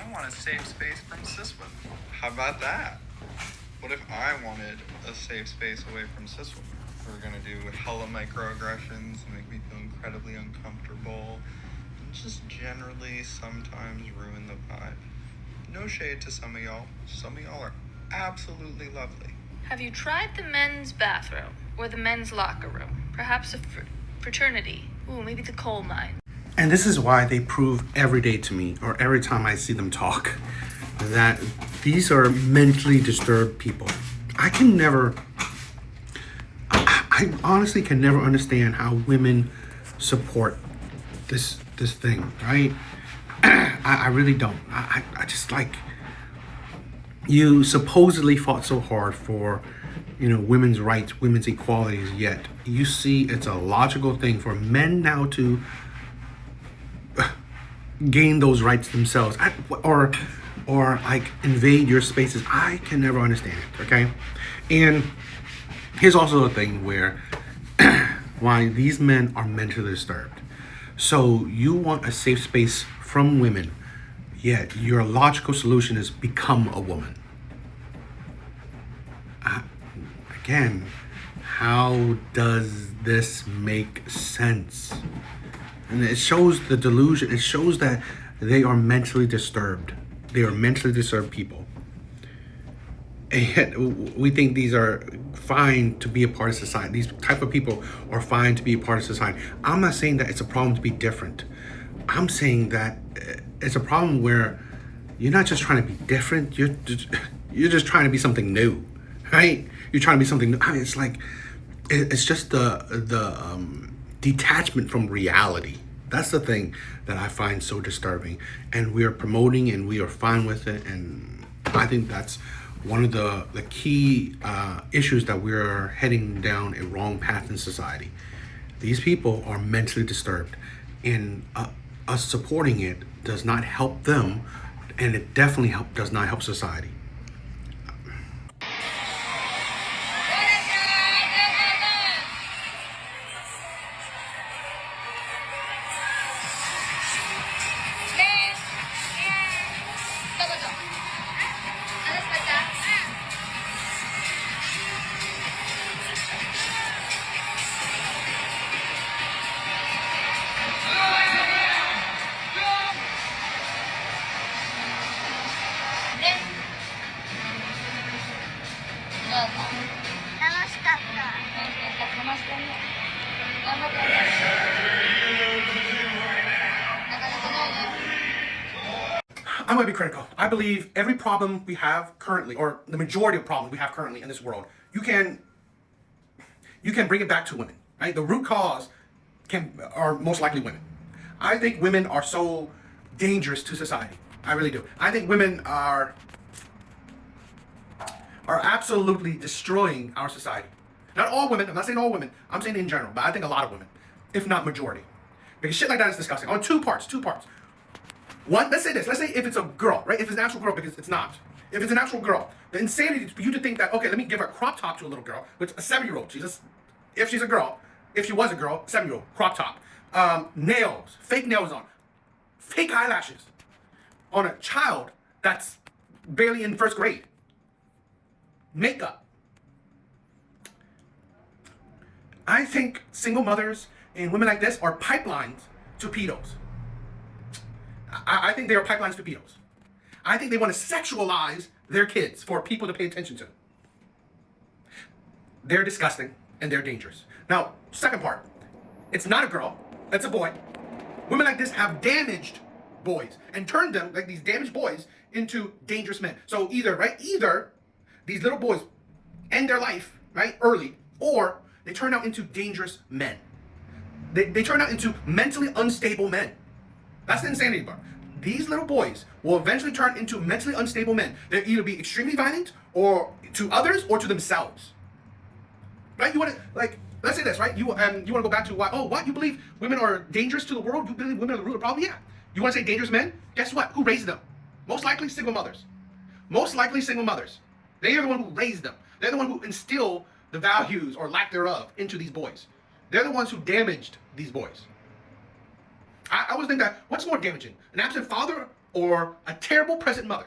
I want a safe space from cis women. How about that? What if I wanted a safe space away from cis women? We're gonna do hella microaggressions and make me feel incredibly uncomfortable and just generally sometimes ruin the vibe. No shade to some of y'all. Some of y'all are absolutely lovely. Have you tried the men's bathroom or the men's locker room? Perhaps a fraternity. Ooh, maybe the coal mine. And this is why they prove every day to me, or every time I see them talk, that these are mentally disturbed people. I honestly can never understand how women support this thing, right? I really don't. I just like, you supposedly fought so hard for, women's rights, women's equalities, yet you see it's a logical thing for men now to gain those rights themselves, or like invade your spaces. I can never understand it, okay? And here's also a thing where why these men are mentally disturbed. So you want a safe space from women, yet your logical solution is become a woman. Again, how does this make sense? And it shows the delusion. It shows that they are mentally disturbed. They are mentally disturbed people. And yet we think these are fine to be a part of society. These type of people are fine to be a part of society. I'm not saying that it's a problem to be different. I'm saying that it's a problem where you're not just trying to be different. You're just trying to be something new, right? You're trying to be something new. I mean, it's like, it's just the detachment from reality. That's the thing that I find so disturbing. And we are promoting and we are fine with it. And I think that's one of the key issues that we're heading down a wrong path in society. These people are mentally disturbed, and us supporting it does not help them, and it definitely does not help society. I'm going to be critical. I believe every problem we have currently, or the majority of problems we have currently in this world, you can bring it back to women, right? The root cause are most likely women. I think women are so dangerous to society. I really do. I think women are absolutely destroying our society. Not all women. I'm not saying all women. I'm saying in general, but I think a lot of women, if not majority. Because shit like that is disgusting. On two parts. One, let's say this. Let's say if it's a girl, right? If it's an actual girl, because it's not. If it's an actual girl, the insanity is for you to think that, okay, let me give her a crop top to a little girl, which a 7-year-old, if she's a girl, if she was a girl, 7-year-old, crop top. Nails, fake nails on, fake eyelashes on a child that's barely in first grade. Makeup. I think single mothers and women like this are pipelines to pedos. I think they are pipelines to pedos. I think they want to sexualize their kids for people to pay attention to. They're disgusting and they're dangerous. Now, second part, it's not a girl, it's a boy. Women like this have damaged boys and turned them, like these damaged boys, into dangerous men. So either these little boys end their life, right, early, or they turn out into dangerous men. They turn out into mentally unstable men. That's the insanity part. These little boys will eventually turn into mentally unstable men. They'll either be extremely violent or to others or to themselves. Right? You want to, like, let's say this, right? You want to go back to why? Oh, what? You believe women are dangerous to the world? You believe women are the root of the problem? Yeah. You want to say dangerous men? Guess what? Who raised them? Most likely single mothers. Most likely single mothers. They are the one who raised them. They're the one who instill the values or lack thereof into these boys. They're the ones who damaged these boys. I always think that, what's more damaging? An absent father or a terrible present mother.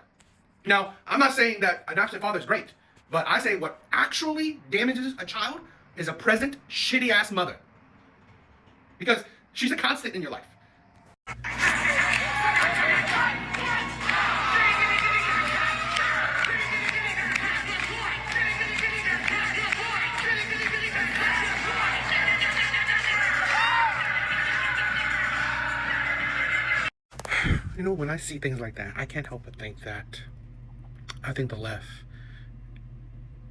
Now, I'm not saying that an absent father is great, but I say what actually damages a child is a present shitty ass mother. Because she's a constant in your life. You know, when I see things like that, I can't help but think that I think the left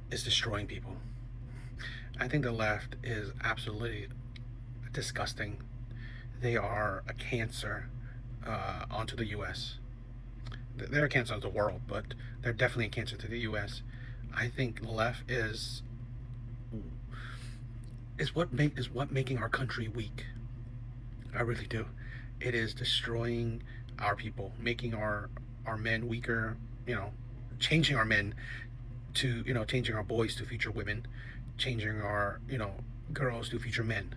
is destroying people. I think the left is absolutely disgusting. They are a cancer onto the U.S. They're a cancer onto the world, but they're definitely a cancer to the U.S. I think the left is what making our country weak. I really do. It is destroying our people, making our men weaker, you know, changing our men to, you know, changing our boys to future women, changing our, you know, girls to future men.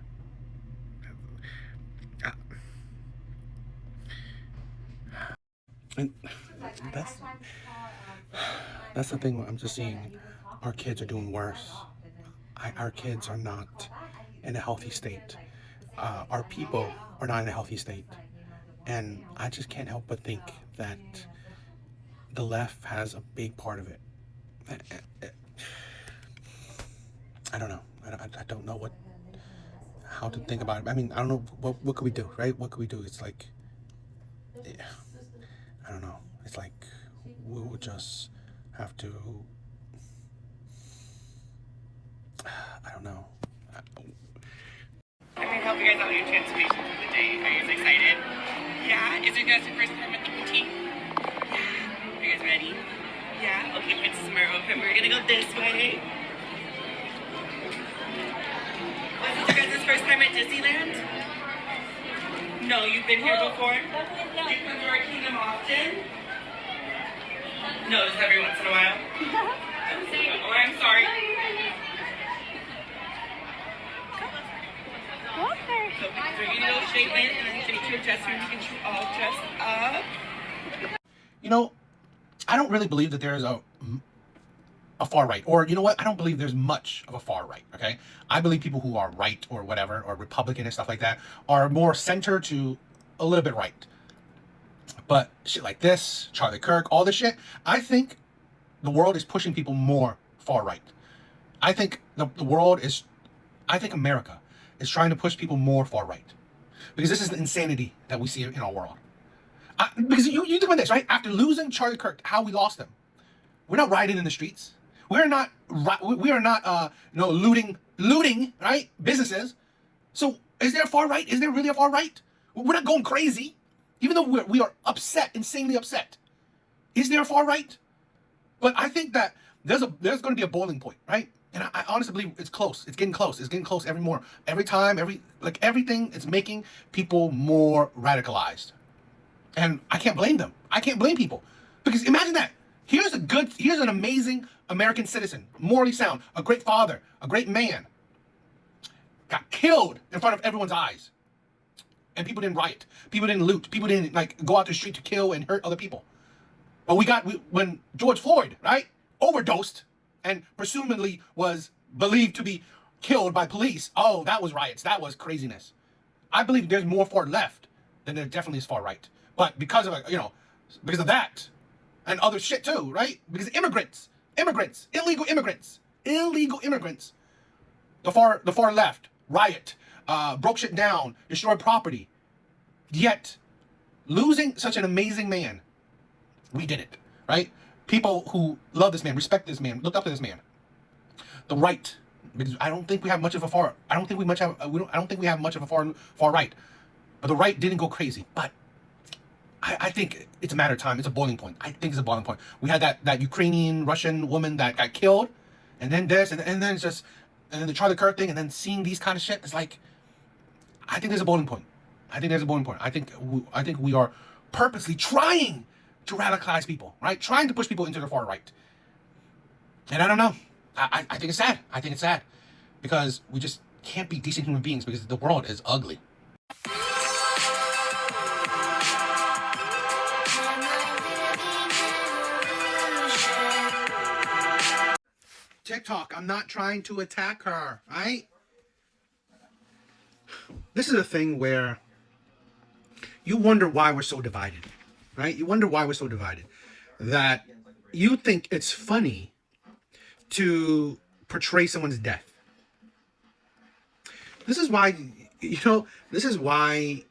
And that's the thing. I'm just seeing our kids are doing worse. Our kids are not in a healthy state. Our people are not in a healthy state. And I just can't help but think that the left has a big part of it. I don't know. I don't know how to think about it. I mean, I don't know what could we do, right? What could we do? It's like, I don't know. It's like we would just have to. I don't know. I'm going to help you guys out with your transformation for the day. Are you guys excited? Yeah? Is it guys your first time at the boutique? Yeah. Are you guys ready? Yeah? Okay, Princess Merle, we're going to go this way. Was this your guys' first time at Disneyland? No, you've been here before? You come to our kingdom often? No, just every once in a while? Oh, I'm sorry. So we're gonna go straight in and then straight to your dressing room to get you all dressed up. You know, I don't really believe that there is a far right, or you know what? I don't believe there's much of a far right. Okay, I believe people who are right or whatever, or Republican and stuff like that, are more center to a little bit right. But shit like this, Charlie Kirk, all this shit, I think the world is pushing people more far right. I think the world is, I think America is trying to push people more far right. Because this is the insanity that we see in our world. Because you think about this, right? After losing Charlie Kirk, how we lost him. We're not rioting in the streets. We are not looting, right? Businesses. So is there a far right? Is there really a far right? We're not going crazy. Even though we are upset, insanely upset. Is there a far right? But I think that there's going to be a boiling point, right? And I honestly believe it's close. It's getting close. It's getting close every time, everything. It's making people more radicalized. And I can't blame them. I can't blame people. Because imagine that. Here's an amazing American citizen, morally sound, a great father, a great man, got killed in front of everyone's eyes. And people didn't riot. People didn't loot. People didn't go out the street to kill and hurt other people. But when George Floyd, right, overdosed and presumably was believed to be killed by police. Oh, that was riots. That was craziness. I believe there's more far left than there definitely is far right. But because of that and other shit too, right? Because immigrants, illegal immigrants, the far left riot, broke shit down, destroyed property. Yet losing such an amazing man, we did it, right? People who love this man, respect this man, look up to this man. The right, because I don't think we have much of a far. I don't think we have much of a far right. But the right didn't go crazy. But I think it's a matter of time. It's a boiling point. I think it's a boiling point. We had that Ukrainian Russian woman that got killed, and then this, and then it's just, and then the Charlie Kirk thing, and then seeing these kind of shit. It's like, I think there's a boiling point. I think we are purposely trying to radicalize people, right? Trying to push people into the far right. And I don't know. I think it's sad. I think it's sad. Because we just can't be decent human beings because the world is ugly. TikTok. I'm not trying to attack her, right? This is a thing where you wonder why we're so divided, right? You wonder why we're so divided. That you think it's funny to portray someone's death. This is why, this is why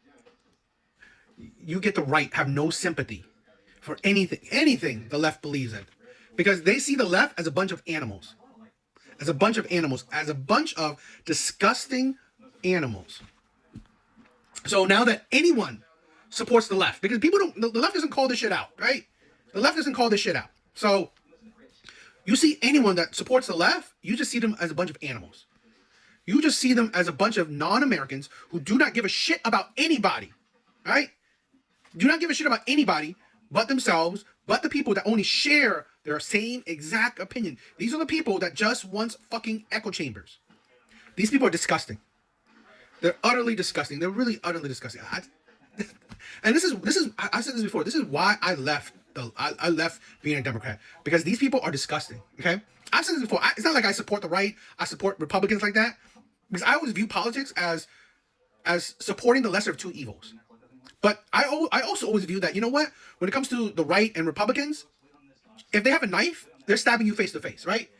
you get the right have no sympathy for anything the left believes in. Because they see the left as a bunch of animals. As a bunch of disgusting animals. So now that anyone supports the left, because the left doesn't call this shit out, right? The left doesn't call this shit out. So you see anyone that supports the left, you just see them as a bunch of animals. You just see them as a bunch of non-Americans who do not give a shit about anybody, right? Do not give a shit about anybody but themselves, but the people that only share their same exact opinion. These are the people that just want fucking echo chambers. These people are disgusting. They're utterly disgusting. They're really utterly disgusting. And this is I said this before. This is why I left being a Democrat, because these people are disgusting. Okay, I've said this before. It's not like I support the right. I support Republicans like that, because I always view politics as supporting the lesser of two evils. But I also always view that, you know what? When it comes to the right and Republicans, if they have a knife, they're stabbing you face to face, right?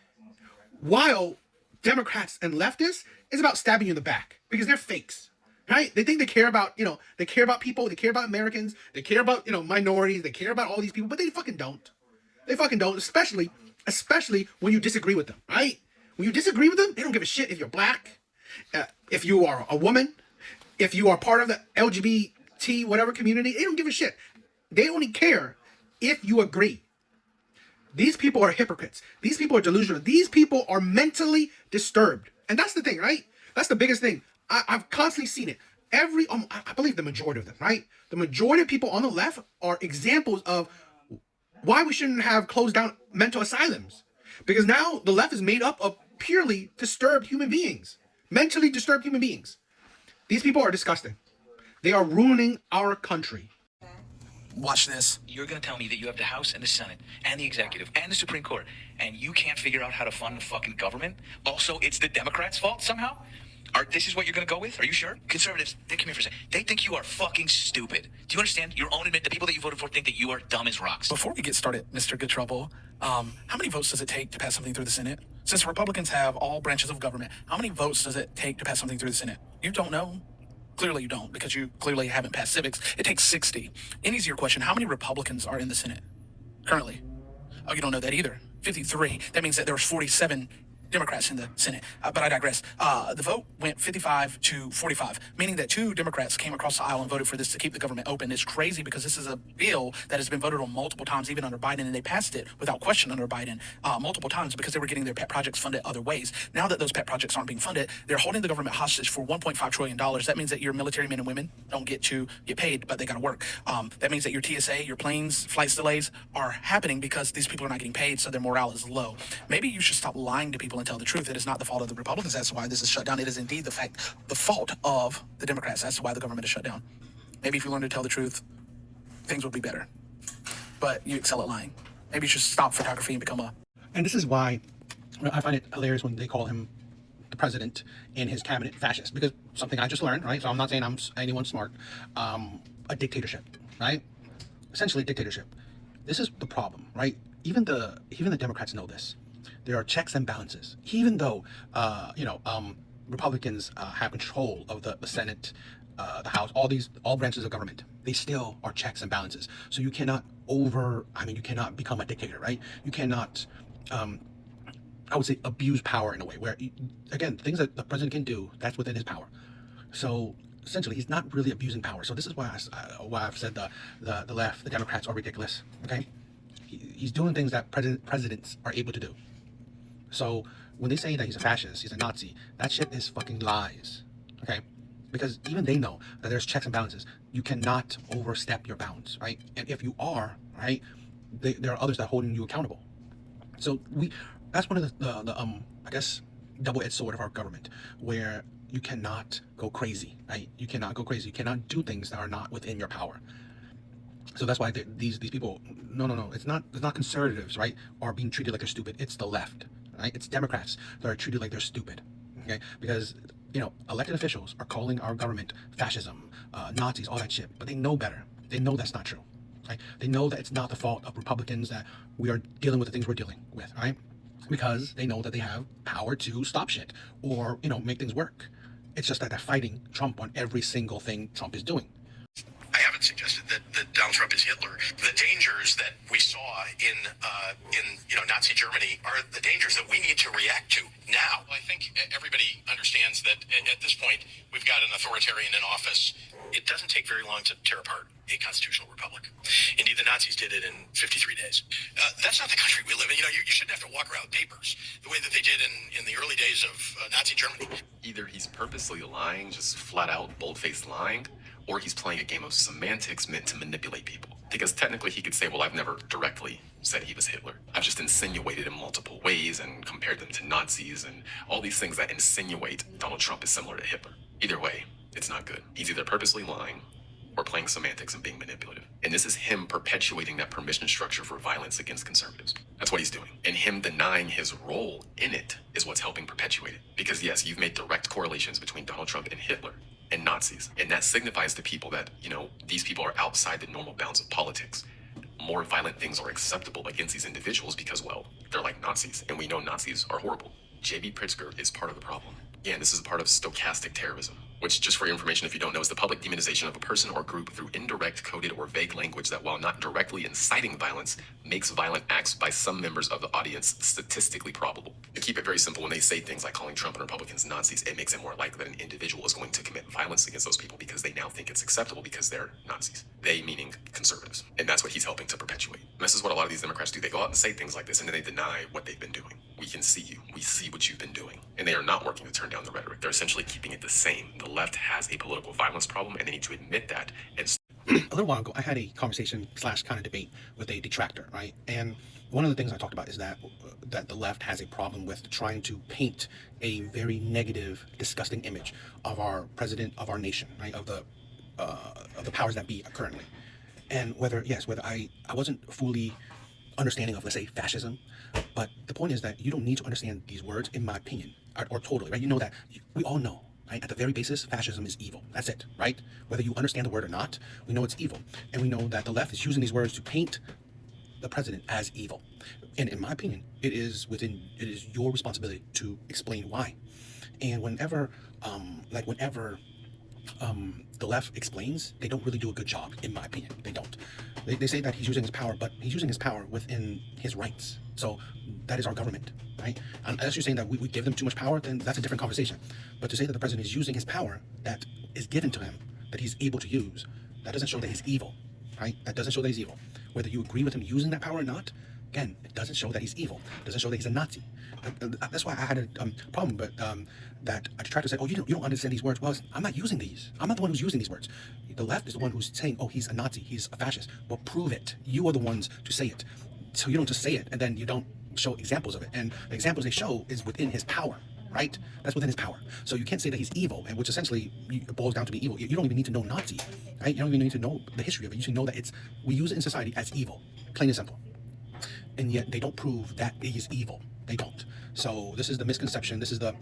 While Democrats and leftists is about stabbing you in the back, because they're fakes, right? They think they care about, they care about people, they care about Americans, they care about, minorities, they care about all these people, but they fucking don't. They fucking don't, especially when you disagree with them, right? When you disagree with them, they don't give a shit if you're black, if you are a woman, if you are part of the LGBT whatever community. They don't give a shit. They only care if you agree. These people are hypocrites. These people are delusional. These people are mentally disturbed. And that's the thing, right? That's the biggest thing. I've constantly seen it. I believe the majority of them, right? The majority of people on the left are examples of why we shouldn't have closed down mental asylums. Because now the left is made up of purely disturbed human beings. Mentally disturbed human beings. These people are disgusting. They are ruining our country. Watch this. You're going to tell me that you have the House and the Senate and the Executive and the Supreme Court, and you can't figure out how to fund the fucking government? Also, it's the Democrats' fault somehow? This is what you're going to go with? Are you sure? Conservatives, they come here for a second. They think you are fucking stupid. Do you understand? Your own admit the people that you voted for think that you are dumb as rocks. Before we get started, Mr. Good Trouble, how many votes does it take to pass something through the Senate? Since Republicans have all branches of government, how many votes does it take to pass something through the Senate? You don't know? Clearly you don't, because you clearly haven't passed civics. It takes 60. An easier question, how many Republicans are in the Senate currently? Oh, you don't know that either. 53. That means that there's 47 Democrats in the Senate. But I digress. The vote went 55 to 45, meaning that 2 Democrats came across the aisle and voted for this to keep the government open. It's crazy because this is a bill that has been voted on multiple times, even under Biden, and they passed it without question under Biden multiple times because they were getting their pet projects funded other ways. Now that those pet projects aren't being funded, they're holding the government hostage for $1.5 trillion. That means that your military men and women don't get to get paid, but they got to work. That means that your TSA, your planes, flights delays are happening because these people are not getting paid, so their morale is low. Maybe you should stop lying to people and tell the truth. It is not the fault of the Republicans. That's why this is shut down. It is indeed the fault of the Democrats. That's why the government is shut down. Maybe if you learn to tell the truth, things would be better. But you excel at lying. Maybe you should stop photography and become a... And this is why I find it hilarious when they call him, the president and his cabinet, fascist. Because something I just learned, right? So I'm not saying I'm anyone smart. A dictatorship, right? Essentially dictatorship. This is the problem, right? Even the Democrats know this. There are checks and balances. Even though, Republicans have control of the Senate, the House, all branches of government, they still are checks and balances. So you cannot you cannot become a dictator, right? You cannot, I would say, abuse power in a way where, again, things that the president can do, that's within his power. So essentially, he's not really abusing power. So this is why I've said the left, the Democrats are ridiculous, okay? He's doing things that presidents are able to do. So when they say that he's a fascist, he's a Nazi, that shit is fucking lies, okay? Because even they know that there's checks and balances. You cannot overstep your bounds, right? And if you are, right, there are others that are holding you accountable. So that's one of the I guess, double-edged sword of our government, where you cannot go crazy, right? You cannot go crazy. You cannot do things that are not within your power. So that's why these people, no, it's not conservatives, right, are being treated like they're stupid. It's the left, right? It's Democrats that are treated like they're stupid, okay? Because, elected officials are calling our government fascism, Nazis, all that shit, but they know better. They know that's not true, right? They know that it's not the fault of Republicans that we are dealing with the things we're dealing with, right? Because they know that they have power to stop shit or, make things work. It's just that they're fighting Trump on every single thing Trump is doing. I haven't suggested that Donald Trump is Hitler. The dangers that we saw in Nazi Germany are the dangers that we need to react to now. I think everybody understands that at this point we've got an authoritarian in office. It doesn't take very long to tear apart a constitutional republic. Indeed, the Nazis did it in 53 days. That's not the country we live in. You shouldn't have to walk around with papers the way that they did in the early days of Nazi Germany. Either he's purposely lying, just flat out bold-faced lying, or he's playing a game of semantics meant to manipulate people. Because technically he could say, well, I've never directly said he was Hitler. I've just insinuated in multiple ways and compared them to Nazis and all these things that insinuate Donald Trump is similar to Hitler. Either way, it's not good. He's either purposely lying or playing semantics and being manipulative. And this is him perpetuating that permission structure for violence against conservatives. That's what he's doing. And him denying his role in it is what's helping perpetuate it. Because yes, you've made direct correlations between Donald Trump and Hitler and Nazis. And that signifies to people that, these people are outside the normal bounds of politics. More violent things are acceptable against these individuals because, well, they're like Nazis. And we know Nazis are horrible. J.B. Pritzker is part of the problem. Yeah, and this is part of stochastic terrorism, which, just for your information, if you don't know, is the public demonization of a person or group through indirect, coded, or vague language that, while not directly inciting violence, makes violent acts by some members of the audience statistically probable. To keep it very simple, when they say things like calling Trump and Republicans Nazis, it makes it more likely that an individual is going to commit violence against those people because they now think it's acceptable because they're Nazis. They meaning conservatives. And that's what he's helping to perpetuate. And this is what a lot of these Democrats do. They go out and say things like this and then they deny what they've been doing. We can see you. We see what you've been doing. And they are not working to turn down the rhetoric. They're essentially keeping it the same. The left has a political violence problem and they need to admit that. And a little while ago, I had a conversation / kind of debate with a detractor, right? And one of the things I talked about is that the left has a problem with trying to paint a very negative, disgusting image of our president, of our nation, right? Of the powers that be currently. And whether I wasn't fully understanding of, let's say, fascism, but the point is that you don't need to understand these words, in my opinion, or totally, right? You know that, we all know, right? At the very basis, fascism is evil. That's it, right? Whether you understand the word or not, we know it's evil. And we know that the left is using these words to paint the president as evil. And in my opinion, it is your responsibility to explain why. And whenever the left explains, they don't really do a good job, in my opinion. They don't. They say that he's using his power, but he's using his power within his rights. So that is our government, right? Unless you're saying that we give them too much power, then that's a different conversation. But to say that the president is using his power that is given to him, that he's able to use, that doesn't show that he's evil, right? That doesn't show that he's evil. Whether you agree with him using that power or not, again, it doesn't show that he's evil. It doesn't show that he's a Nazi. That's why I had a problem, but that I tried to say, oh, you don't understand these words. Well, I'm not using these. I'm not the one who's using these words. The left is the one who's saying, oh, he's a Nazi, he's a fascist. Well, prove it. You are the ones to say it. So you don't just say it and then you don't show examples of it. And the examples they show is within his power, right? That's within his power. So you can't say that he's evil, and which essentially boils down to being evil. You don't even need to know Nazi, right? You don't even need to know the history of it. You should know that we use it in society as evil, plain and simple. And yet they don't prove that it is evil. They don't. So this is the misconception. This is the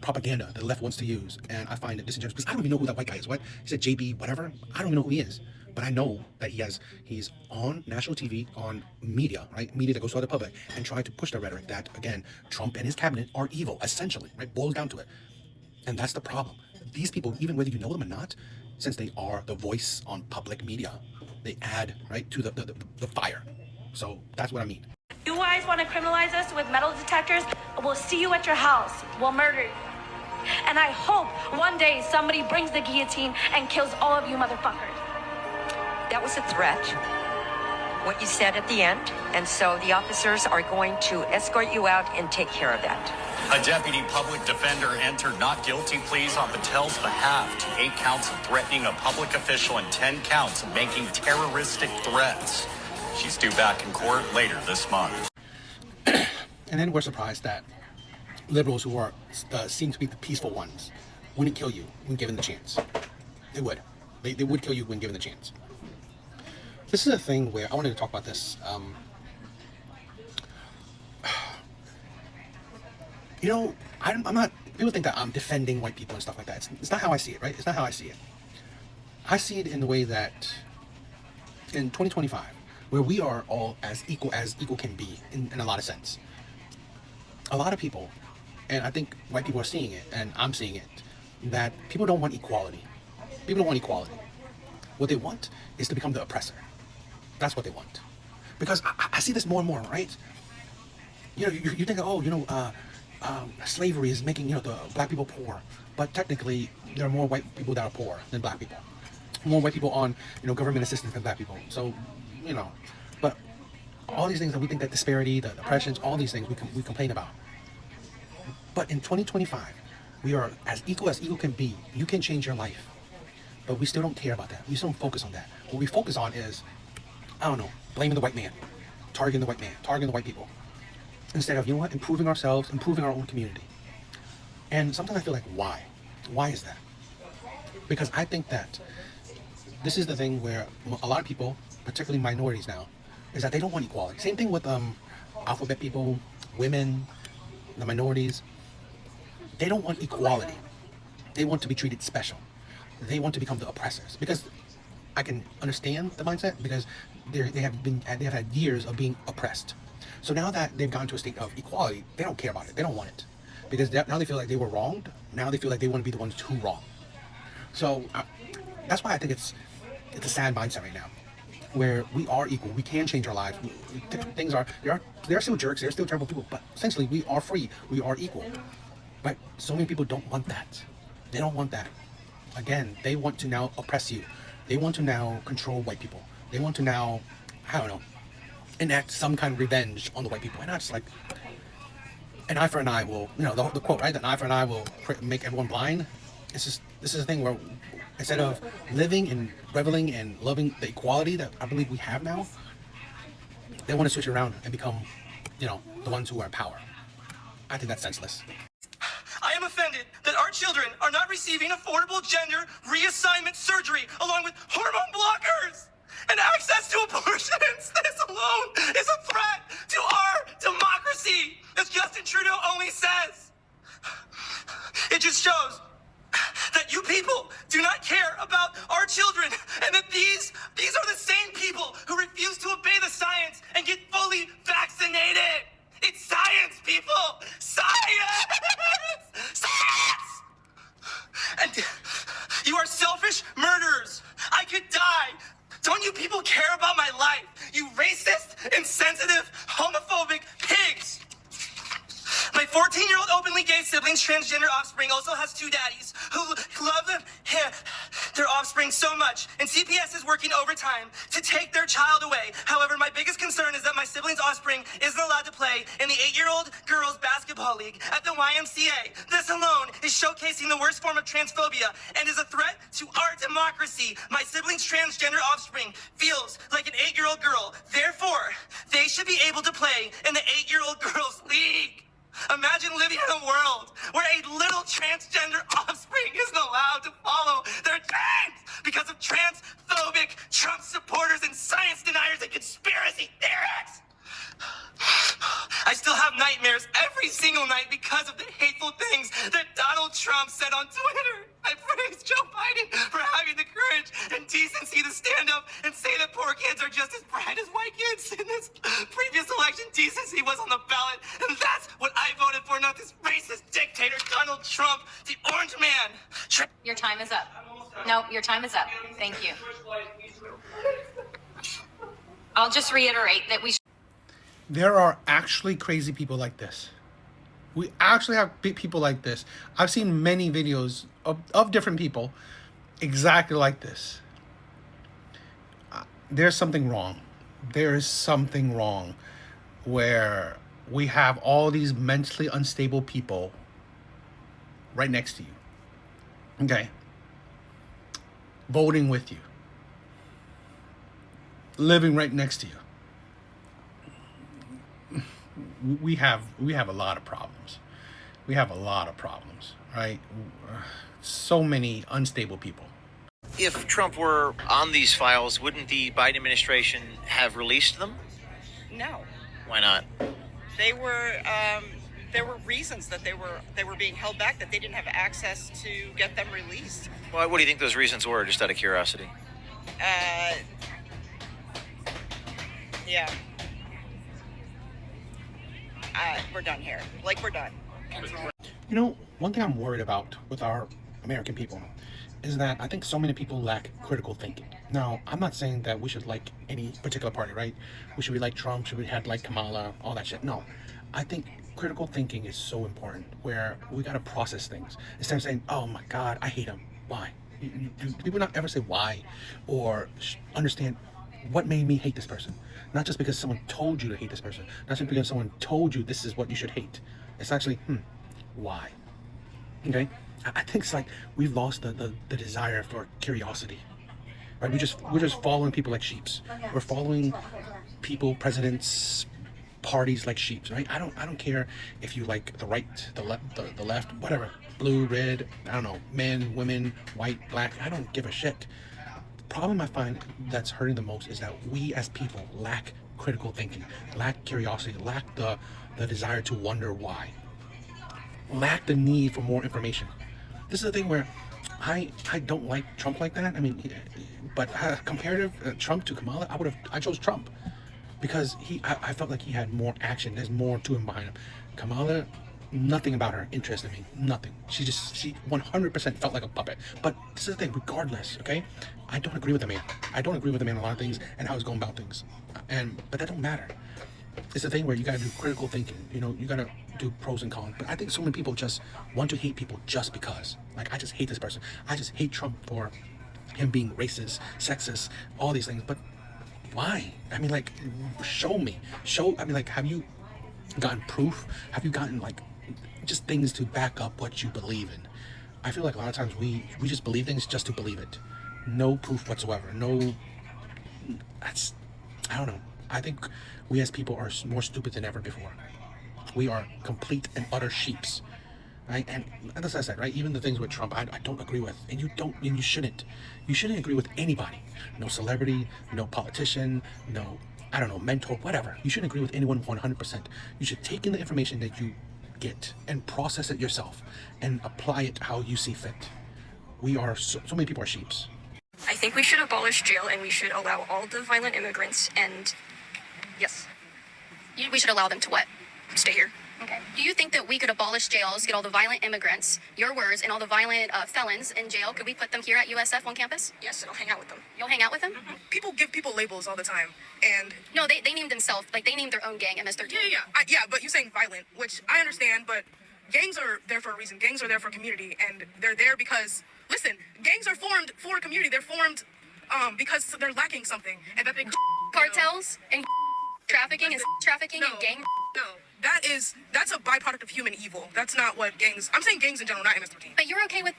propaganda the left wants to use, and I find it disingenuous because I don't even know who that white guy is. What he said, JB, whatever. I don't even know who he is, but I know that he's on national TV, on media, right? Media that goes to the public, and try to push the rhetoric that, again, Trump and his cabinet are evil, essentially, right? Boils down to it, and that's the problem. These people, even whether you know them or not, since they are the voice on public media, they add right to the fire. So that's what I mean. You guys want to criminalize us with metal detectors? We'll see you at your house. We'll murder you. And I hope one day somebody brings the guillotine and kills all of you motherfuckers. That was a threat, what you said at the end, and so the officers are going to escort you out and take care of that. A deputy public defender entered not guilty pleas on Patel's behalf to 8 counts of threatening a public official and 10 counts of making terroristic threats. She's due back in court later this month. And then we're surprised that liberals who are seem to be the peaceful ones wouldn't kill you when given the chance. They would. They would kill you when given the chance. This is a thing where I wanted to talk about this. You know, I'm not. People think that I'm defending white people and stuff like that. It's not how I see it, right? It's not how I see it. I see it in the way that in 2025, where we are all as equal can be in a lot of sense. A lot of people, and I think white people are seeing it, and I'm seeing it, that people don't want equality. People don't want equality. What they want is to become the oppressor. That's what they want. Because I see this more and more, right? You know, you think, oh, you know, slavery is making, you know, the black people poor. But technically, there are more white people that are poor than black people. More white people on, you know, government assistance than black people. So, you know, but all these things that we think, that disparity, the oppressions, all these things we complain about. But in 2025, we are as equal can be. You can change your life. But we still don't care about that. We still don't focus on that. What we focus on is, I don't know, blaming the white man, targeting the white man, targeting the white people. Instead of, you know what, improving ourselves, improving our own community. And sometimes I feel like, why? Why is that? Because I think that this is the thing where a lot of people, particularly minorities now, is that they don't want equality. Same thing with alphabet people, women, the minorities. They don't want equality. They want to be treated special. They want to become the oppressors. Because I can understand the mindset, because they have had years of being oppressed. So now that they've gone to a state of equality, they don't care about it. They don't want it. Because now they feel like they were wronged. Now they feel like they want to be the ones who wrong. So that's why I think it's a sad mindset right now, where we are equal. We can change our lives. Things are, there are still jerks, there are still terrible people, but essentially we are free. We are equal. But so many people don't want that. They don't want that. Again, they want to now oppress you. They want to now control white people. They want to now, I don't know, enact some kind of revenge on the white people. And that's like, an eye for an eye will, you know, the quote, right? An eye for an eye will make everyone blind. It's just, this is a thing where instead of living and reveling and loving the equality that I believe we have now, they want to switch it around and become, you know, the ones who are in power. I think that's senseless. I am offended that our children are not receiving affordable gender reassignment surgery along with hormone blockers and access to abortions. This alone is a threat to our democracy, as Justin Trudeau only says. It just shows that you people do not care about our children, and that these are the same people who refuse to obey the science and get fully vaccinated. It's science, people! Science! Science! And you are selfish murderers. I could die. Don't you people care about my life? You racist, insensitive, homophobic pigs! My 14-year-old openly gay sibling's transgender offspring also has two daddies who love their offspring so much, and CPS is working overtime to take their child away. However, my biggest concern is that my sibling's offspring isn't allowed to play in the 8-year-old girls basketball league at the YMCA. This alone is showcasing the worst form of transphobia and is a threat to our democracy. My sibling's transgender offspring feels like an 8-year-old girl. Therefore, they should be able to play in the 8-year-old girls league. Imagine living in a world where a little transgender offspring isn't allowed to follow their dreams because of transphobic Trump supporters and science deniers and conspiracy theorists. I still have nightmares every single night because of the hateful things that Donald Trump said on Twitter. I praise Joe Biden for having the courage and decency to stand up and say that poor kids are just as bright as white kids. In this previous election, decency was on the ballot, and that's what I voted for, not this racist dictator, Donald Trump, the orange man. Your time is up. No, your time is up. Thank you. I'll just reiterate that we There are actually crazy people like this. We actually have people like this. I've seen many videos of different people exactly like this. There's something wrong. There is something wrong where we have all these mentally unstable people right next to you. Okay. Voting with you. Living right next to you. We have a lot of problems. We have a lot of problems, right? So many unstable people. If Trump were on these files, wouldn't the Biden administration have released them? No. Why not? They were there were reasons that they were being held back, that they didn't have access to get them released. Well, what do you think those reasons were, just out of curiosity? Yeah. We're done here. Like, we're done. You know, one thing I'm worried about with our American people is that I think so many people lack critical thinking. Now, I'm not saying that we should like any particular party, right? Should we like Trump? Should we have like Kamala? All that shit. No. I think critical thinking is so important, where we gotta process things. Instead of saying, oh my God, I hate him. Why? Do people not ever say why? Or understand what made me hate this person? Not just because someone told you to hate this person. Not just because someone told you this is what you should hate. It's actually, why? Okay? I think it's like we've lost the desire for curiosity. Right? We're just following people like sheeps. We're following people, presidents, parties like sheeps, right? I don't care if you like the right, the left, whatever. Blue, red, I don't know, men, women, white, black, I don't give a shit. The problem I find that's hurting the most is that we as people lack critical thinking, lack curiosity, lack the desire to wonder why, lack the need for more information. This is the thing where I don't like Trump like that. I mean, but comparative Trump to Kamala, I chose Trump because I felt like he had more action. There's more to him behind him. Kamala, nothing about her interested me. Nothing. She 100% felt like a puppet. But this is the thing, regardless, okay? I don't agree with the man. I don't agree with the man on a lot of things and how he's going about things. But that don't matter. It's the thing where you gotta do critical thinking. You know, you gotta do pros and cons. But I think so many people just want to hate people just because. Like, I just hate this person. I just hate Trump for him being racist, sexist, all these things. But why? I mean, like, show me. I mean, like, have you gotten proof? Have you gotten, like, just things to back up what you believe in? I feel like a lot of times we just believe things just to believe it. No proof whatsoever. I don't know. I think we as people are more stupid than ever before. We are complete and utter sheeps, right? And as I said, right, even the things with Trump, I don't agree with, and you shouldn't. You shouldn't agree with anybody. No celebrity, no politician, no, I don't know, mentor, whatever. You shouldn't agree with anyone 100%. You should take in the information that you get and process it yourself and apply it how you see fit. We are so many people are sheeps. I think we should abolish jail and we should allow all the violent immigrants and yes. We should allow them to what? Stay here. Okay. Do you think that we could abolish jails, get all the violent immigrants, your words, and all the violent felons in jail? Could we put them here at USF on campus? Yes, and I'll hang out with them. You'll hang out with them? Mm-hmm. People give people labels all the time, and no, they named themselves, like they named their own gang, MS-13. Yeah, but you're saying violent, which I understand, but gangs are there for a reason. Gangs are there for community, and they're there because, listen, gangs are formed for community. They're formed because they're lacking something, and that they cartels and trafficking and trafficking and gang. No, that's a byproduct of human evil. That's not what gangs. I'm saying gangs in general, not MS-13. But you're okay with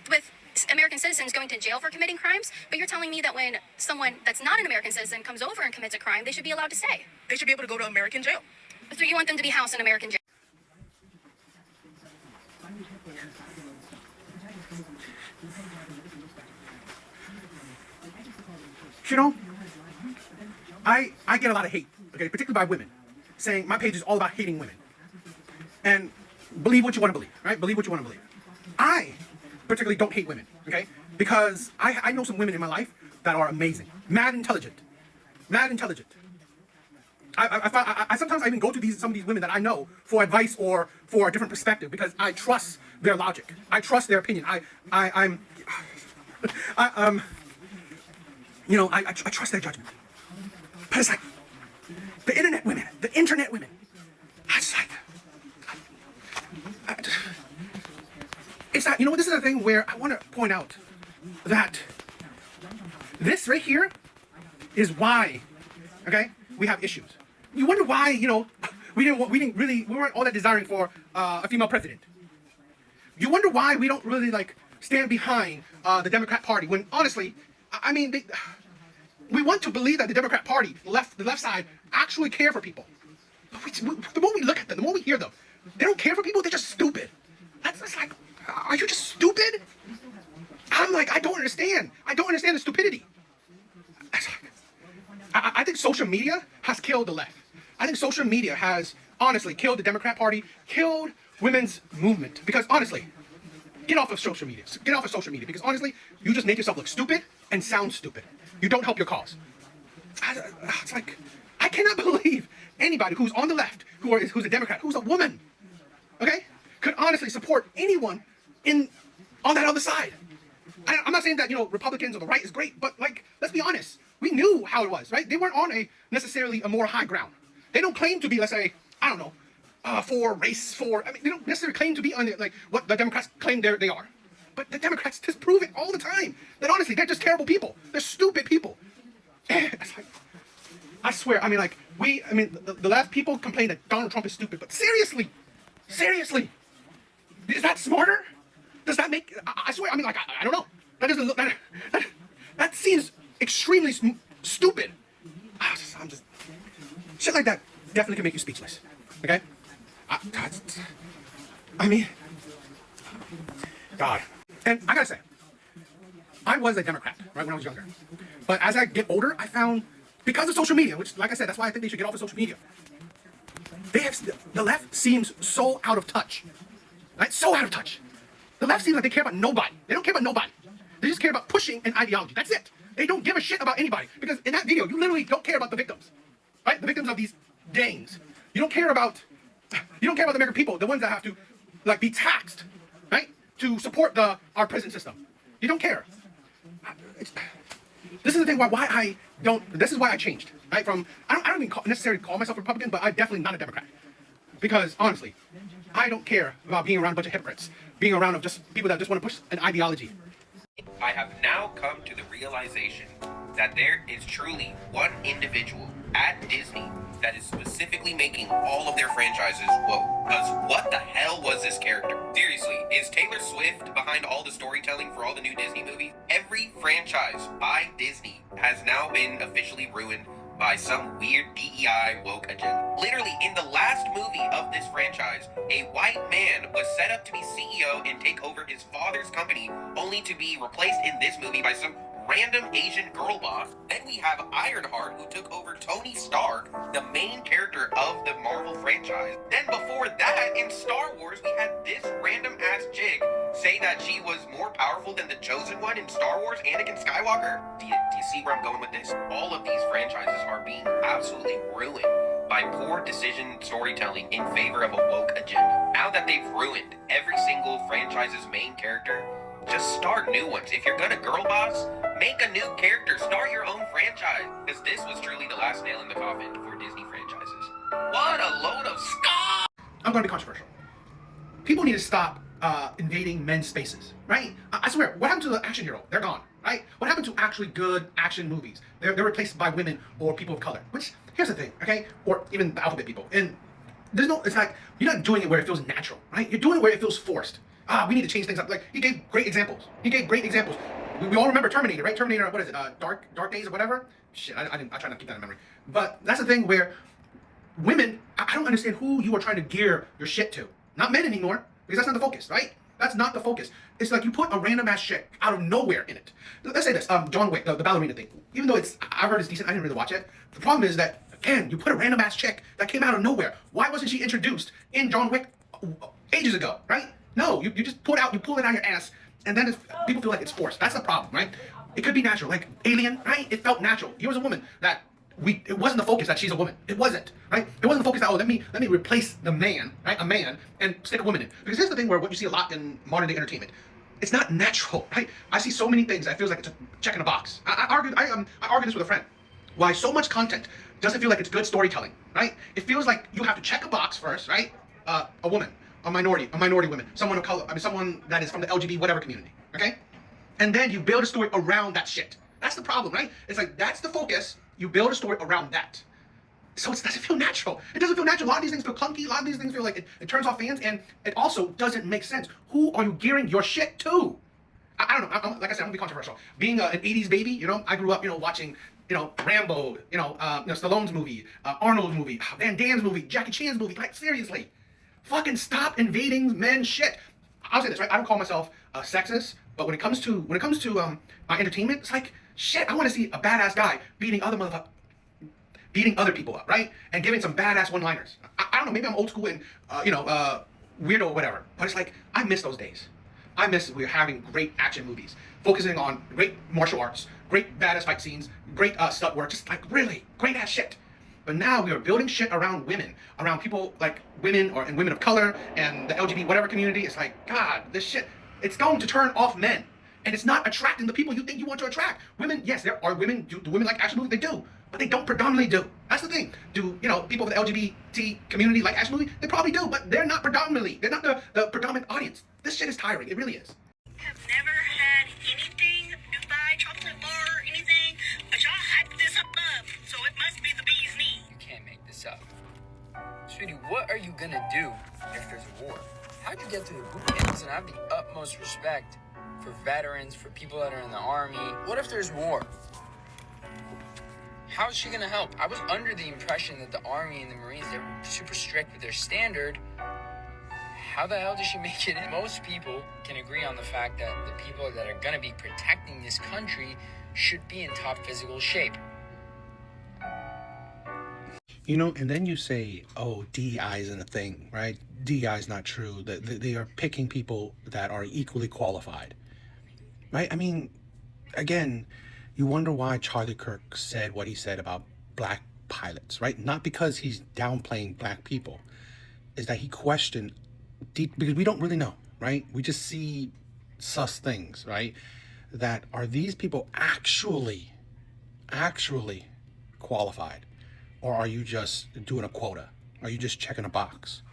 American citizens going to jail for committing crimes, but you're telling me that when someone that's not an American citizen comes over and commits a crime, they should be allowed to stay. They should be able to go to American jail. So you want them to be housed in American jail? You know, I get a lot of hate, okay, particularly by women, saying my page is all about hating women. And believe what you want to believe, right? Believe what you want to believe. I particularly don't hate women, okay? Because I know some women in my life that are amazing, mad intelligent. I sometimes even go to some of these women that I know for advice or for a different perspective because I trust their logic. I trust their opinion. I trust their judgment. But it's like the internet women. I just like. It's not. You know what? This is the thing where I want to point out that this right here is why, okay, we have issues. You wonder why, you know, we weren't all that desiring for a female president. You wonder why we don't really like stand behind the Democrat Party when honestly, I mean, we want to believe that the Democrat Party, the left side, actually care for people. The more we look at them, the more we hear them, they don't care for people. They're just stupid. That's like, are you just stupid? I'm like, I don't understand. I don't understand the stupidity. I think social media has killed the left. I think social media has honestly killed the Democrat Party, killed women's movement. Because honestly, get off of social media. Get off of social media because honestly, you just make yourself look stupid and sound stupid. You don't help your cause. It's like, I cannot believe anybody who's on the left, who's a Democrat, who's a woman, okay, could honestly support anyone on that other side. I'm not saying that, Republicans or the right is great, but like, let's be honest. We knew how it was, right? They weren't on necessarily a more high ground. They don't claim to be, let's say, I don't know, they don't necessarily claim to be on what the Democrats claim they are. But the Democrats just prove it all the time. That honestly, they're just terrible people. They're stupid people. It's like, I swear, the left people complain that Donald Trump is stupid, but seriously, is that smarter? Does that make, I swear, I don't know. That doesn't look, that seems extremely stupid. I'm just, shit like that definitely can make you speechless, okay? God. And I gotta say, I was a Democrat, right, when I was younger. But as I get older, I found, because of social media, which, like I said, that's why I think they should get off of social media, the left seems so out of touch, right? So out of touch. The left seems like they care about nobody. They don't care about nobody. They just care about pushing an ideology. That's it. They don't give a shit about anybody. Because in that video, you literally don't care about the victims, right? The victims of these gangs. You don't care about the American people, the ones that have to, be taxed, right? To support our prison system. You don't care. This is the thing this is why I changed, right? I don't even necessarily call myself a Republican, but I'm definitely not a Democrat. Because honestly, I don't care about being around a bunch of hypocrites, being around just people that just want to push an ideology. I have now come to the realization that there is truly one individual at Disney that is specifically making all of their franchises woke. Because what the hell was this character? Seriously, is Taylor Swift behind all the storytelling for all the new Disney movies? Every franchise by Disney has now been officially ruined by some weird DEI woke agenda. Literally, in the last movie of this franchise, a white man was set up to be CEO and take over his father's company, only to be replaced in this movie by some random Asian girl boss. Then we have Ironheart, who took over Tony Stark, the main character of the Marvel franchise. Then before that, in Star Wars, we had this random ass chick say that she was more powerful than the Chosen One in Star Wars, Anakin Skywalker. Do you see where I'm going with this? All of these franchises are being absolutely ruined by poor decision storytelling in favor of a woke agenda. Now that they've ruined every single franchise's main character, just start new ones. If you're gonna girl boss, make a new character. Start your own franchise. Because this was truly the last nail in the coffin for Disney franchises. What a load of scum! I'm gonna be controversial. People need to stop invading men's spaces, right? I swear, what happened to the action hero? They're gone, right? What happened to actually good action movies? They're replaced by women or people of color. Which, here's the thing, okay? Or even the alphabet people. And it's like, you're not doing it where it feels natural, right? You're doing it where it feels forced. We need to change things up. Like, he gave great examples. We all remember Terminator, right? Terminator, what is it? Dark Days or whatever? Shit, I try not to keep that in memory. But that's the thing where women, I don't understand who you are trying to gear your shit to. Not men anymore, because that's not the focus, right? That's not the focus. It's like you put a random ass chick out of nowhere in it. Let's say this, John Wick, the ballerina thing. Even though I've heard it's decent, I didn't really watch it. The problem is that, again, you put a random ass chick that came out of nowhere. Why wasn't she introduced in John Wick ages ago, right? No, you just pull it out of your ass, and then people feel like it's forced. That's the problem, right? It could be natural, like Alien, right? It felt natural. Here was a woman that it wasn't the focus that she's a woman. It wasn't, right? It wasn't the focus that, let me replace the man, right? A man, and stick a woman in. Because here's the thing where what you see a lot in modern day entertainment, it's not natural, right? I see so many things that it feels like it's a check in a box. I argue this with a friend. Why so much content doesn't feel like it's good storytelling, right? It feels like you have to check a box first, right? A woman, a minority woman, someone of color, someone that is from the LGBT whatever community, okay? And then you build a story around that shit. That's the problem, right? It's like, that's the focus. You build a story around that. So it doesn't feel natural. It doesn't feel natural. A lot of these things feel clunky. A lot of these things feel like it turns off fans, and it also doesn't make sense. Who are you gearing your shit to? I don't know. Like I said, I'm gonna be controversial. Being an 80s baby, I grew up, watching, Rambo, Stallone's movie, Arnold's movie, Van Damme's movie, Jackie Chan's movie. Like, seriously. Fucking stop invading men's shit. I'll say this, right? I don't call myself sexist, but when it comes to my entertainment, it's like, shit, I want to see a badass guy beating other motherfuckers. beating other people up, right? And giving some badass one-liners. I don't know, maybe I'm old school and, weirdo or whatever. But it's like, I miss those days. I miss we're having great action movies, focusing on great martial arts, great badass fight scenes, great stunt work, just like really great ass shit. But now we are building shit around women, around people like women and women of color and the LGBT whatever community. It's like, God, this shit, it's going to turn off men. And it's not attracting the people you think you want to attract. Women, yes, there are women, do women like action movies? They do. But they don't predominantly do. That's the thing. Do, people of the LGBT community like action movies? They probably do, but they're not predominantly. They're not the predominant audience. This shit is tiring. It really is. Have never had anything, Dubai, chocolate bar, or anything, but y'all hyped this up, so it must be the bee's knee. You can't make this up. Sweetie, what are you gonna do if there's a war? How'd you get to the boot camps? And I have the utmost respect for veterans, for people that are in the army. What if there's war? How is she gonna help? I was under the impression that the Army and the Marines, they're super strict with their standard. How the hell does she make it in? Most people can agree on the fact that the people that are gonna be protecting this country should be in top physical shape. And then you say, oh, DEI isn't a thing, right? DEI is not true. That they are picking people that are equally qualified, right? I mean, again, you wonder why Charlie Kirk said what he said about black pilots, right? Not because he's downplaying black people, is that he questioned, because we don't really know, right? We just see sus things, right? That are these people actually qualified? Or are you just doing a quota? Are you just checking a box?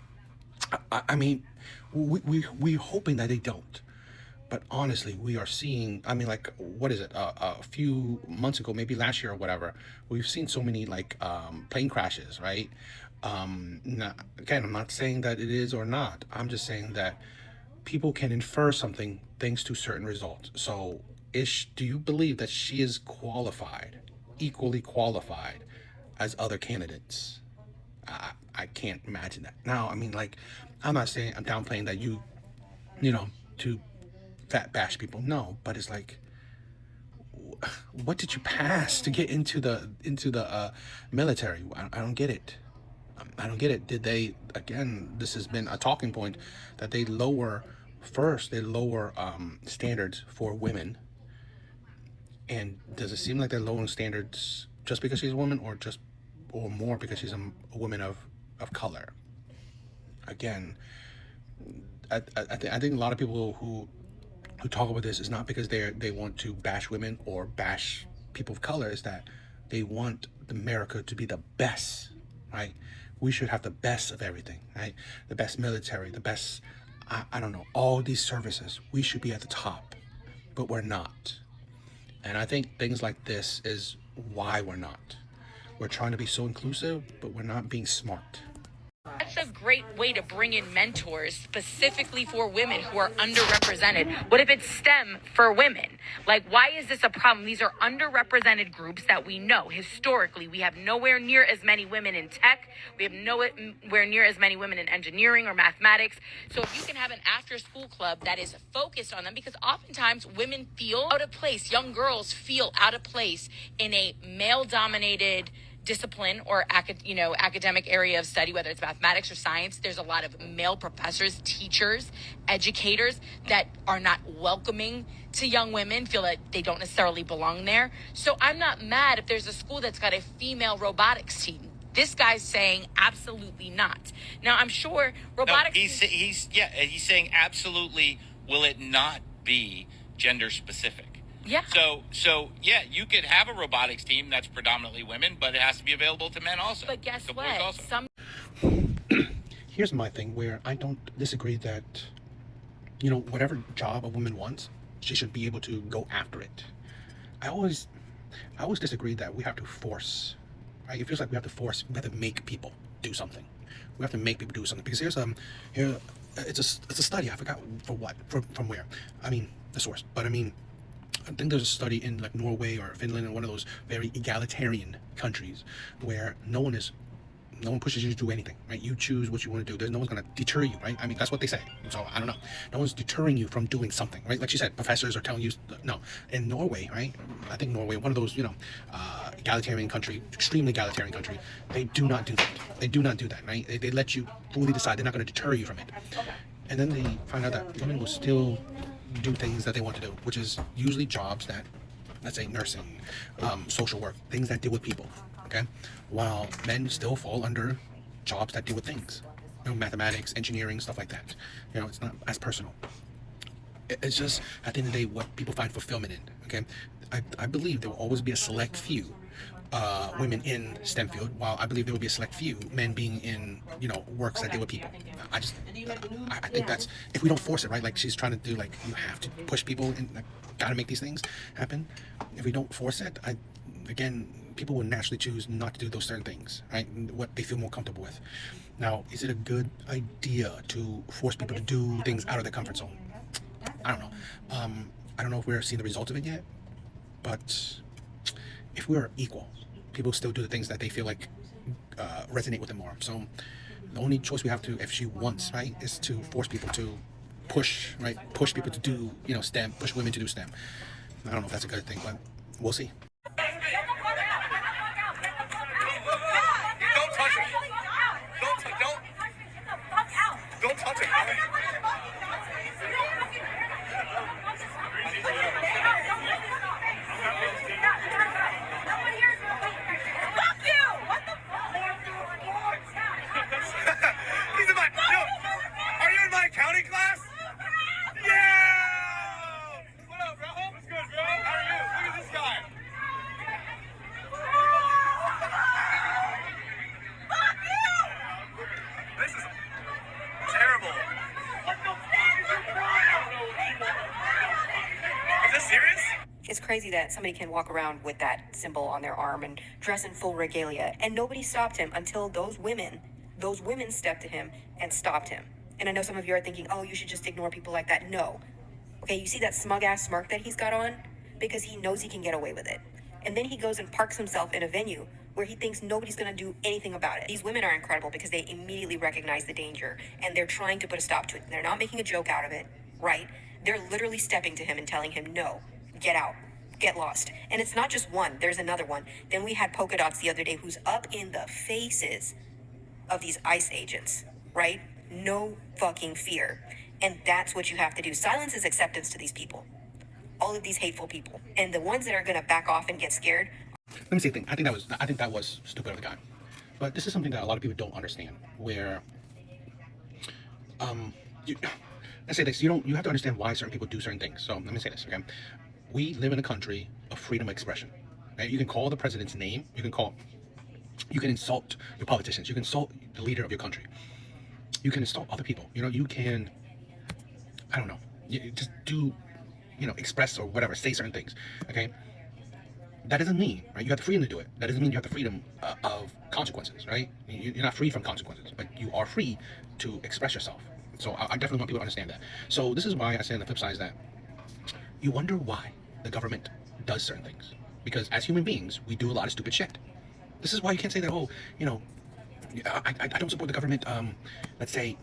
I mean, we're hoping that they don't. But honestly, we are seeing, I mean, like, what is it? A few months ago, maybe last year or whatever, we've seen so many, like, plane crashes, right? Again, I'm not saying that it is or not. I'm just saying that people can infer something thanks to certain results. So, do you believe that she is qualified, equally qualified as other candidates? I can't imagine that. Now, I mean, like, I'm not saying I'm downplaying that to fat bash people. No, but it's like, what did you pass to get into the military? I don't get it. I don't get it. Did they, again, this has been a talking point, that they lower standards for women. And does it seem like they're lowering standards just because she's a woman, or more because she's a woman of color? Again, I think a lot of people who talk about this is not because they want to bash women or bash people of color. Is that they want America to be the best, right? We should have the best of everything, right? The best military, the best, I don't know, all these services. We should be at the top, but we're not. And I think things like this is why we're not. We're trying to be so inclusive, but we're not being smart. That's a great way to bring in mentors specifically for women who are underrepresented. What if it's STEM for women? Like, why is this a problem? These are underrepresented groups that we know historically. We have nowhere near as many women in tech. We have nowhere near as many women in engineering or mathematics. So if you can have an after-school club that is focused on them, because oftentimes women feel out of place, young girls feel out of place in a male-dominated discipline or academic area of study, whether it's mathematics or science. There's a lot of male professors, teachers, educators that are not welcoming to young women, feel that they don't necessarily belong there. So I'm not mad if there's a school that's got a female robotics team. This guy's saying absolutely not. Now I'm sure robotics. No, he's saying absolutely. Will it not be gender specific? Yeah. So yeah, you could have a robotics team that's predominantly women, but it has to be available to men also. But guess to what? boys also. Here's my thing, where I don't disagree that, whatever job a woman wants, she should be able to go after it. I always disagree that we have to force, right? It feels like we have to make people do something. We have to make people do something, because it's a study. I forgot from where. I mean, the source, but I mean, I think there's a study in like Norway or Finland, or one of those very egalitarian countries, where no one is No one pushes you to do anything, right? You choose what you want to do. There's no one's going to deter you, right? I mean, that's what they say. So I don't know. No one's deterring you from doing something, right? Like she said, professors are telling you, no. In Norway, right? I think Norway, one of those, egalitarian country, extremely egalitarian country, they do not do that. They do not do that, right? They let you fully decide. They're not going to deter you from it. And then they find out that women will still do things that they want to do, which is usually jobs that, let's say, nursing, social work, things that deal with people. Okay, while men still fall under jobs that deal with things, mathematics, engineering, stuff like that. It's not as personal. It's just at the end of the day what people find fulfillment in. Okay, I believe there will always be a select few women in STEM field, while I believe there will be a select few men being in works that deal with people. I think that's, if we don't force it, right? Like she's trying to do, like, you have to push people and gotta make these things happen. If we don't force it, people will naturally choose not to do those certain things, right? What they feel more comfortable with. Now, is it a good idea to force people to do things out of their comfort zone? I don't know. I don't know if we're seeing the results of it yet, but if we're equal, people still do the things that they feel like resonate with them more. So the only choice we have to, if she wants, right, is to force people to push people to do, STEM, push women to do STEM. I don't know if that's a good thing, but we'll see. Don't touch it. Fuck you! What the fuck? He's in my... Yo, are you in my accounting class? Yeah! What up, bro? What's good, bro? How are you? Look at this guy. Fuck you! This is terrible. Is this serious? It's crazy that somebody can walk around with that symbol on their arm and dress in full regalia, and nobody stopped him until those women stepped to him and stopped him. And I know some of you are thinking, oh, you should just ignore people like that. No. Okay, you see that smug-ass smirk that he's got on? Because he knows he can get away with it. And then he goes and parks himself in a venue where he thinks nobody's going to do anything about it. These women are incredible because they immediately recognize the danger, and they're trying to put a stop to it. They're not making a joke out of it, right? They're literally stepping to him and telling him, no, get out, get lost. And it's not just one, there's another one. Then we had Polka Dots the other day, who's up in the faces of these ICE agents, right? No fucking fear. And that's what you have to do. Silence is acceptance to these people. All of these hateful people. And the ones that are going to back off and get scared. Let me say a thing. I think that was stupid of the guy. But this is something that a lot of people don't understand. Where, let's say this. You have to understand why certain people do certain things. So let me say this, okay? We live in a country of freedom of expression. Right? You can call the president's name. You can insult your politicians. You can insult the leader of your country. You can insult other people. You can, I don't know, just do, express or whatever, say certain things. Okay. That doesn't mean, right, you have the freedom to do it. That doesn't mean you have the freedom of consequences, right? You're not free from consequences, but you are free to express yourself. So I definitely want people to understand that. So this is why I say on the flip side is that you wonder why the government does certain things. Because as human beings, we do a lot of stupid shit. This is why you can't say that, I don't support the government, let's say,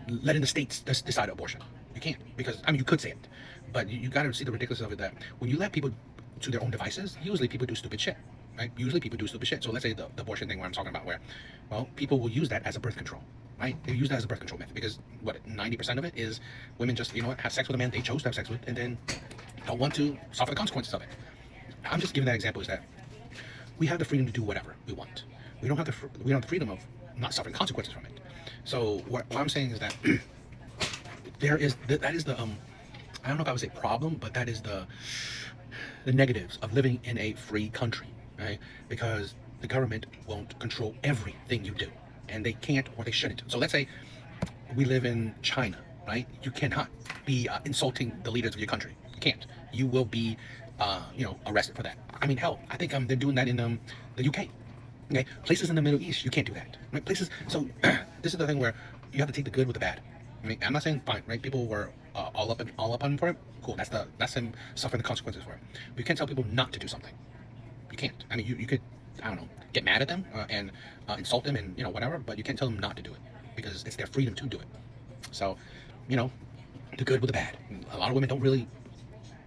letting the states decide abortion. You can't, because, you could say it, but you got to see the ridiculousness of it, that when you let people to their own devices, usually people do stupid shit, right? Usually people do stupid shit. So let's say the abortion thing where I'm talking about, where, well, people will use that as a birth control, right? They use that as a birth control myth, because 90% of it is women just, have sex with a man they chose to have sex with, and then don't want to suffer the consequences of it. I'm just giving that example, is that we have the freedom to do whatever we want. We don't have the freedom of not suffering consequences from it. So what I'm saying is that that is the I don't know if I would say problem, but that is the negatives of living in a free country, right? Because the government won't control everything you do, and they can't, or they shouldn't. So let's say we live in China, right? You cannot be insulting the leaders of your country. You can't. You will be, arrested for that. Hell, I think they're doing that in the UK. Okay, places in the Middle East, you can't do that. Right? Places. So this is the thing where you have to take the good with the bad. I'm not saying fine, right? People were all up on him for it. Cool. That's him suffering the consequences for it. But you can't tell people not to do something. You can't. You could I don't know, get mad at them and insult them and, you know, whatever, but you can't tell them not to do it because it's their freedom to do it. So, you know, the good with the bad. A lot of women don't really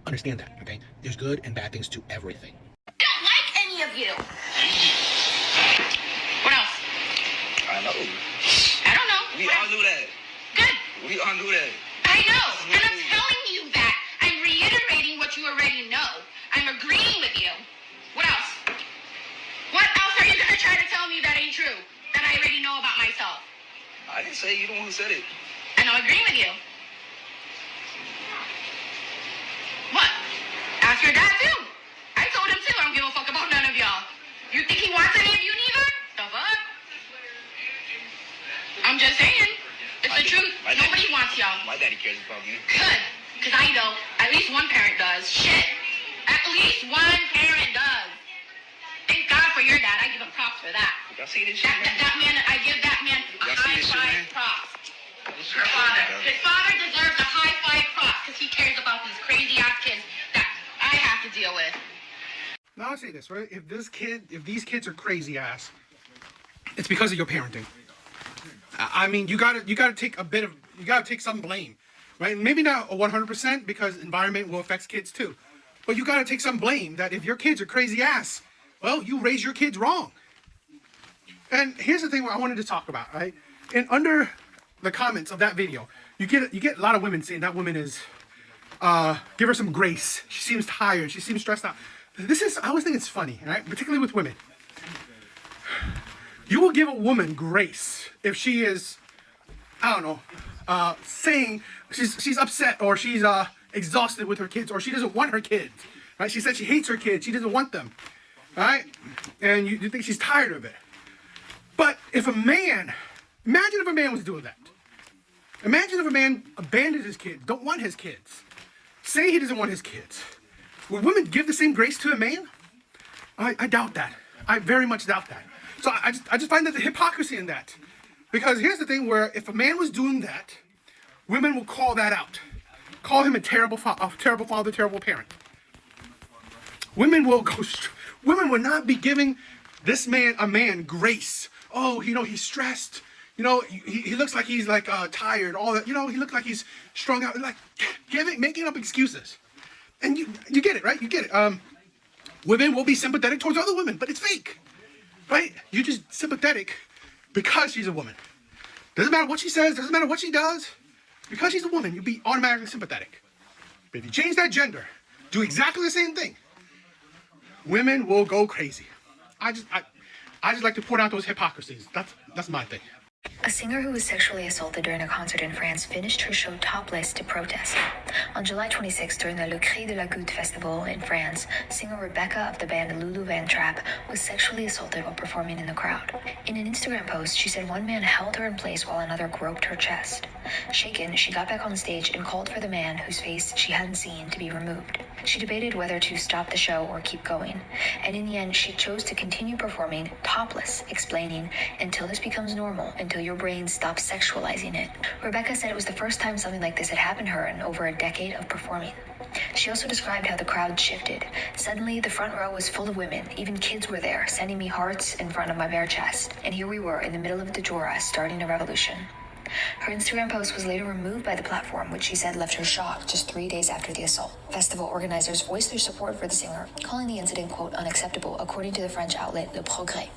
understand that, okay? There's good and bad things to everything. I don't like any of you. What else? I know. I don't know. We all knew that. Good. We all knew that. I know. And I'm telling you that. I'm reiterating what you already know. I'm agreeing with you. What else? What else are you going to try to tell me that ain't true? That I already know about myself? I didn't say you the one who said it. And I'm agreeing with you. What? Ask your dad too. I told him too. I don't give a fuck about none of y'all. You think he wants any of you neither? The fuck? I'm just saying. It's the truth. Nobody wants y'all. My daddy cares about you. Good. Because I know. At least one parent does. Shit. At least one parent does. Thank God for your dad. I give him props for that. Y'all see this shit, That man, I give that man a Y'all see high this shit, man? five props. Her father. His father deserves a high five props because he cares about these crazy ass kids that I have to deal with. Now I'll say this, right? If these kids are crazy ass, it's because of your parenting. I mean, you gotta take some blame, right? Maybe not 100% because environment will affect kids too, but you gotta take some blame that if your kids are crazy ass, well, you raise your kids wrong. And here's the thing I wanted to talk about, right? And under the comments of that video, you get a lot of women saying that woman is, give her some grace. She seems tired. She seems stressed out. I always think it's funny, right? Particularly with women. You will give a woman grace if she is, I don't know, saying she's upset or she's exhausted with her kids or she doesn't want her kids, right? She said she hates her kids. She doesn't want them, right? And you think she's tired of it. But if a man, imagine if a man was doing that. Imagine if a man abandoned his kids, don't want his kids, say he doesn't want his kids. Would women give the same grace to a man? I doubt that. I very much doubt that. So I just find that the hypocrisy in that. Because here's the thing where if a man was doing that, women will call that out. Call him a terrible father, terrible parent. Women will not be giving this man, a man, grace. Oh, you know, he's stressed. You know, he looks like he's like tired. All that, you know, he looks like he's strung out. Like making up excuses. And you get it, right? You get it. Women will be sympathetic towards other women, but it's fake, right? You're just sympathetic because she's a woman. Doesn't matter what she says. Doesn't matter what she does. Because she's a woman, you'll be automatically sympathetic. But if you change that gender, do exactly the same thing, women will go crazy. I just like to point out those hypocrisies. That's my thing. A singer who was sexually assaulted during a concert in France finished her show topless to protest. On July 26, during the Le Cri de la Goutte festival in France, singer Rebecca of the band Lulu Van Trapp was sexually assaulted while performing in the crowd. In an Instagram post, she said one man held her in place while another groped her chest. Shaken, she got back on stage and called for the man whose face she hadn't seen to be removed. She debated whether to stop the show or keep going, and in the end, she chose to continue performing topless, explaining, "Until this becomes normal, until your brain stops sexualizing it." Rebecca said it was the first time something like this had happened to her in over a decade of performing. She also described how the crowd shifted. Suddenly, the front row was full of women. Even kids were there, sending me hearts in front of my bare chest. And here we were in the middle of the Jura, starting a revolution. Her Instagram post was later removed by the platform, which she said left her shocked just 3 days after the assault. Festival organizers voiced their support for the singer, calling the incident, quote, unacceptable, according to the French outlet Le Progrès.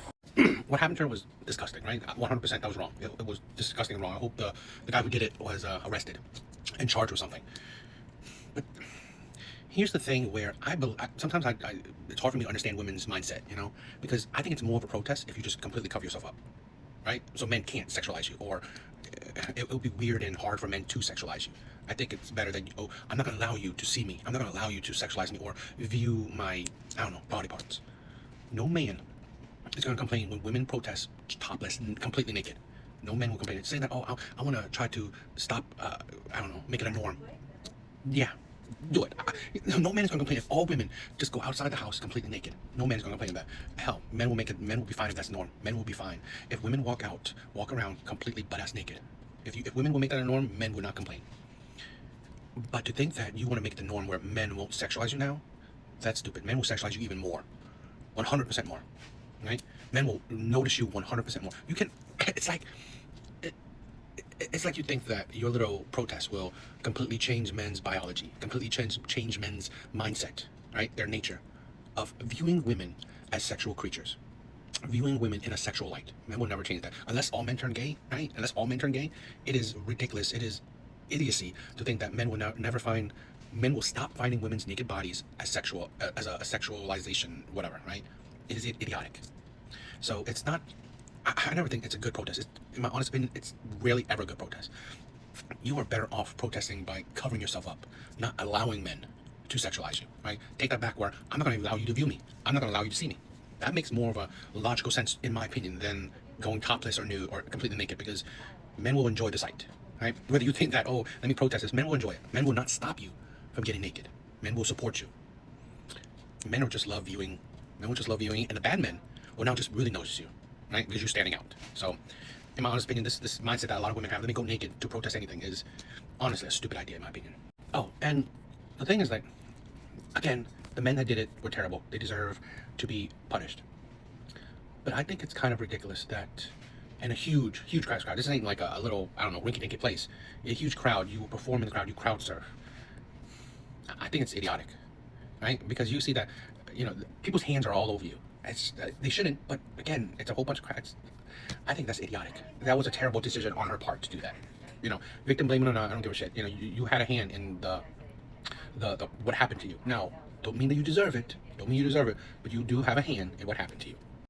What happened to her was disgusting, right? 100% that was wrong. It was disgusting and wrong. I hope the guy who did it was arrested and charged with something. But here's the thing where sometimes it's hard for me to understand women's mindset, you know? Because I think it's more of a protest if you just completely cover yourself up, right? So men can't sexualize you, or it would be weird and hard for men to sexualize you. I think it's better that, I'm not going to allow you to see me. I'm not going to allow you to sexualize me or view my, body parts. No man is going to complain when women protest topless and completely naked. No man will complain. It's saying that, I want to try to stop, make it a norm. Yeah, do it. No man is going to complain if all women just go outside the house completely naked. No man is going to complain about that. Hell, men will be fine if that's the norm. Men will be fine. If women walk around completely butt-ass naked. If women will make that a norm, men would not complain. But to think that you want to make it the norm where men won't sexualize you now, that's stupid. Men will sexualize you even more. 100% more. right? Men will notice you 100% more. You can, it's like you think that your little protest will completely change men's biology, completely change men's mindset, right? Their nature of viewing women as sexual creatures, viewing women in a sexual light. Men will never change that. Unless all men turn gay, right? Unless all men turn gay, it is ridiculous. It is idiocy to think that men will men will stop finding women's naked bodies as sexual, as a sexualization, whatever, right? It is idiotic. So it's not, I never think it's a good protest. In my honest opinion, it's rarely ever a good protest. You are better off protesting by covering yourself up, not allowing men to sexualize you, right? Take that back, where I'm not going to allow you to view me. I'm not going to allow you to see me. That makes more of a logical sense, in my opinion, than going topless or nude or completely naked, because men will enjoy the sight, right? Whether you think that, oh, let me protest this, men will enjoy it. Men will not stop you from getting naked. Men will support you. Men will just love viewing. Men will just love viewing, and the bad men will now just really notice you, right? Because you're standing out. So, in my honest opinion, this mindset that a lot of women have, let me go naked to protest anything, is honestly a stupid idea, in my opinion. Oh, and the thing is, like, again, the men that did it were terrible. They deserve to be punished. But I think it's kind of ridiculous that in a huge crowd, this ain't like a little, I don't know, rinky-dinky place. A huge crowd, you perform in the crowd, you crowd surf. I think it's idiotic, right? Because you see that, you know, people's hands are all over you. They shouldn't, but again, it's a whole bunch of crowds. I think that's idiotic. That was a terrible decision on her part to do that. You know, victim blaming or not, I don't give a shit. You know, you had a hand in the what happened to you. Now, don't mean that you deserve it. Don't mean you deserve it, but you do have a hand in what happened to you.